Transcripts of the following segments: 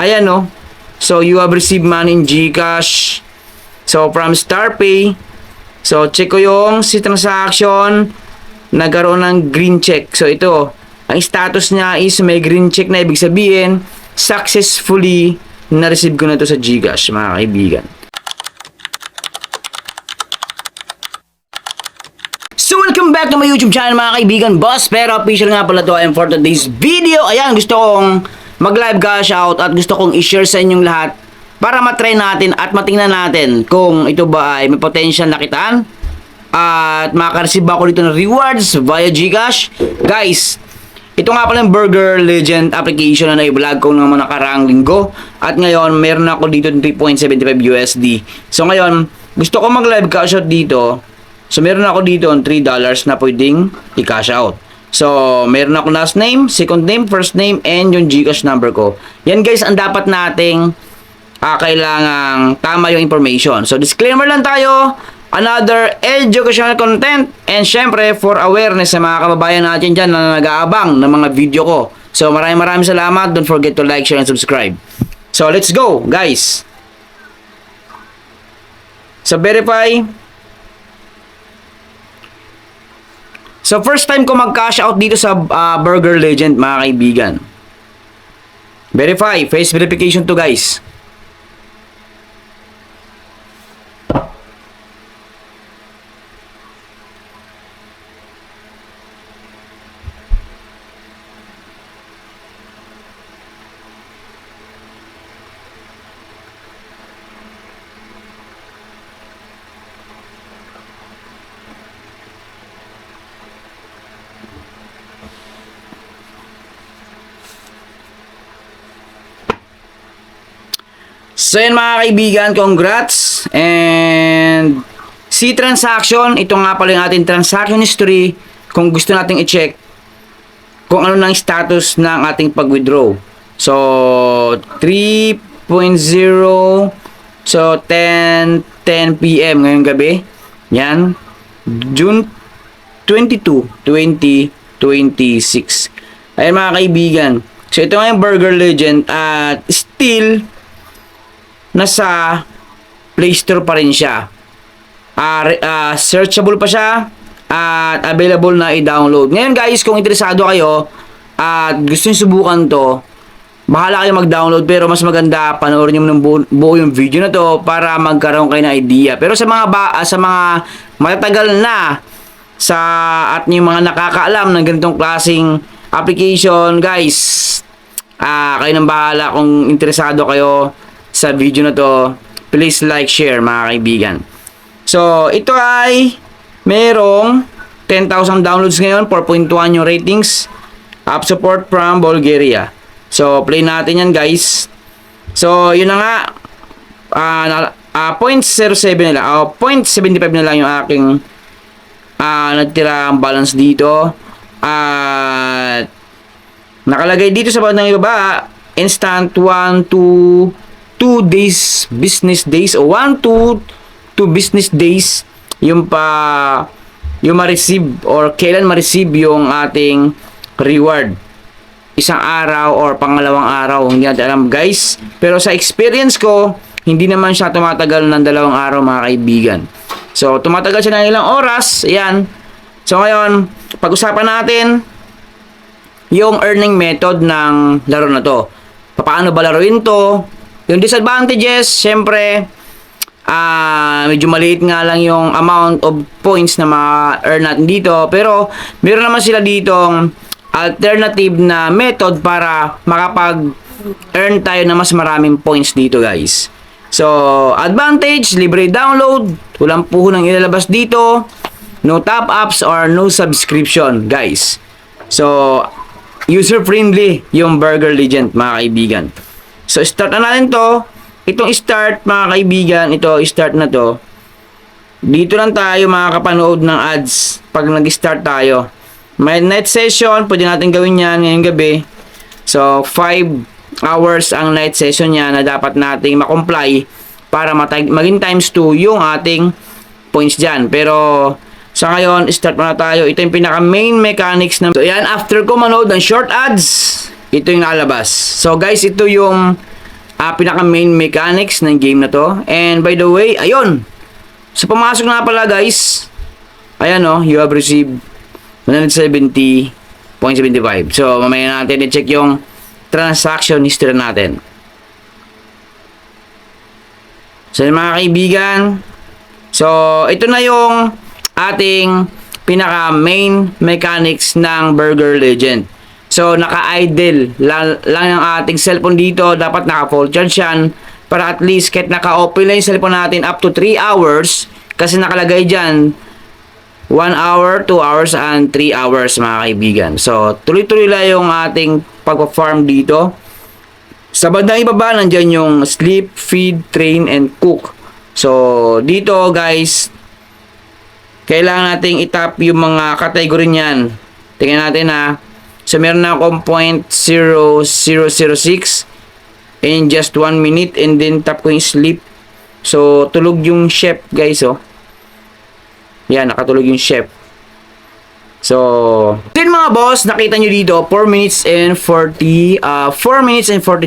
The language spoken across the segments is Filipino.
Ayan no. So you have received money in GCash. So from StarPay. So check ko yung si transaction. Nagkaroon ng green check. So ito, ang status niya is may green check na ibig sabihin successfully na-receive ko na to sa GCash mga kaibigan. So welcome back to my YouTube channel mga kaibigan, Boss Pero official nga pala to. And for today's video, ayan, gusto kong mag-live cash out at gusto kong i-share sa inyong lahat para matry natin at matingnan natin kung ito ba ay may potential na kitaan at makaka-receive ako dito ng rewards via GCash. Guys, ito nga pala yung Burger Legend application na i-vlog ko ng mga nakaraang linggo at ngayon meron ako dito ng 3.75 USD. So ngayon, gusto ko mag-live cash out dito. So meron ako dito ng $3 na pwedeng i-cash out. So, meron ako last name, second name, first name, and yung GCash number ko. Yan guys, ang dapat nating kailangang tama yung information. So, disclaimer lang tayo, another educational content, and syempre, for awareness sa mga kababayan natin dyan na nag-aabang ng mga video ko. So, maraming salamat. Don't forget to like, share, and subscribe. So, let's go, guys. So, verify. So, first time ko mag-cash out dito sa Burger Legend, mga kaibigan. Verify. Face verification to, guys. So yan mga kaibigan, congrats. And si transaction, ito nga pala yung ating transaction history kung gusto nating i-check kung ano nang status ng ating pag-withdraw. So 3.0, so 10 PM ngayong gabi. Yan, June 22, 2026. Ayan mga kaibigan. So ito nga yung Burger Legend at still nasa Play Store pa rin siya. Searchable pa siya at available na i-download. Ngayon guys, kung interesado kayo at gusto niyo subukan to, bahala kayo mag-download, pero mas maganda panoorin niyo ng buo yung video na to para magkaroon kayo ng idea. Pero sa mga matatagal na at yung mga nakakaalam ng ganitong klaseng application, guys, kayo nang bahala kung interesado kayo sa video na to. Please like, share mga kaibigan. So, ito ay merong 10,000 downloads ngayon, 4.1 yung ratings, app support from Bulgaria. So, play natin yan guys. So, yun na nga, 0.07 na lang, 0.75 na lang yung aking nagtirang balance dito. At nakalagay dito sa bawat ng ibaba, instant 1 to 2 days, business days, o 1 to 2 business days yung ma-receive or kailan ma-receive yung ating reward. Isang araw or pangalawang araw, hindi natin alam guys. Pero sa experience ko, hindi naman siya tumatagal ng 2 araw mga kaibigan. So, tumatagal siya ng ilang oras. Ayan. So, ngayon, pag-usapan natin yung earning method ng laro na to. Paano ba laruin to? Yung disadvantages, syempre, medyo maliit nga lang yung amount of points na ma-earn natin dito. Pero, meron naman sila ditong alternative na method para makapag-earn tayo na mas maraming points dito, guys. So, advantage, libre download, walang puhunang ilalabas dito, no top-ups or no subscription, guys. So, user-friendly yung Burger Legend, mga kaibigan. So, start na natin to. Itong start, mga kaibigan, start na to. Dito lang tayo makakapanood ng ads pag nag-start tayo. May night session, pwede natin gawin yan ngayong gabi. So, 5 hours ang night session niya na dapat nating makomply para maging times 2 yung ating points dyan. Pero, sa ngayon, start muna tayo. Ito yung pinaka main mechanics na. So, yan, after ko manood ng short ads, ito yung nalabas. So, guys, ito yung pinaka main mechanics ng game na to. And by the way, ayun. Sa pumasok na pala guys, ayan oh, you have received 170.75. So, mamaya natin i-check yung transaction history natin. So, mga kaibigan, so, ito na yung ating pinaka main mechanics ng Burger Legend. So, naka-idle lang yung ating cellphone dito. Dapat naka-full charge yan para at least kahit naka-open lang yung cellphone natin up to 3 hours. Kasi nakalagay dyan 1 hour, 2 hours, and 3 hours mga kaibigan. So, tuloy-tuloy lang yung ating pagpa-farm dito. Sa bandang ibaba, nandyan yung sleep, feed, train, and cook. So, dito guys, kailangan nating itap yung mga category niyan. Tingnan natin ha. So, meron na akong 0.0006 in just 1 minute and then tap ko yung sleep. So, tulog yung chef guys oh. Yan, nakatulog yung chef. So, din mga boss, nakita nyo dito 4 minutes and 42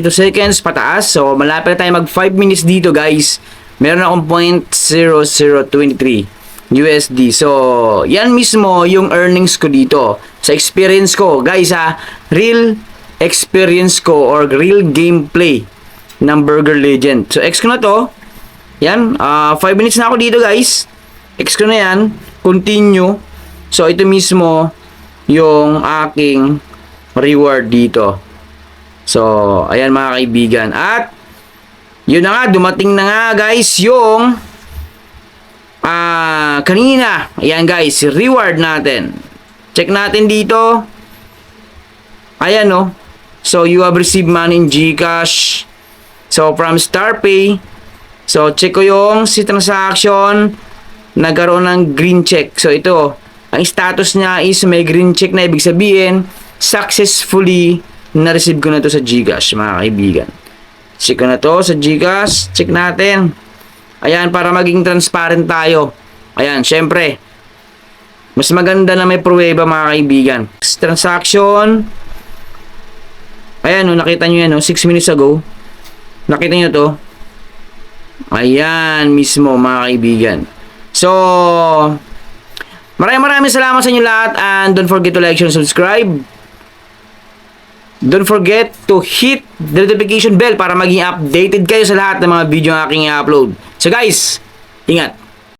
seconds pataas. So, malapit na tayo mag 5 minutes dito guys. Meron akong 0.0023 USD. So, yan mismo yung earnings ko dito. Sa experience ko, guys ha, real experience ko or real gameplay ng Burger Legend. So, X ko na to. Yan, 5 minutes na ako dito guys. X ko na yan. Continue. So, ito mismo yung aking reward dito. So, ayan mga kaibigan. At, yun na nga, dumating na nga guys yung kanina, ayan guys, reward natin. Check natin dito. Ayan no. So, you have received money in GCash. So, from StarPay. So, check ko yung si transaction. Nagkaroon ng green check. So, ito. Ang status niya is may green check na ibig sabihin, successfully na-receive ko na to sa GCash, mga kaibigan. Check ko na to sa GCash. Check natin. Ayan, para maging transparent tayo. Ayan, syempre, mas maganda na may pruweba mga kaibigan. Transaction. Ayan, no, nakita nyo yan, no, 6 minutes ago. Nakita nyo to. Ayan, mismo mga kaibigan. So, maraming salamat sa inyo lahat. And don't forget to like, share, and subscribe. Don't forget to hit the notification bell para maging updated kayo sa lahat ng mga video ng aking i-upload. So guys, ingat!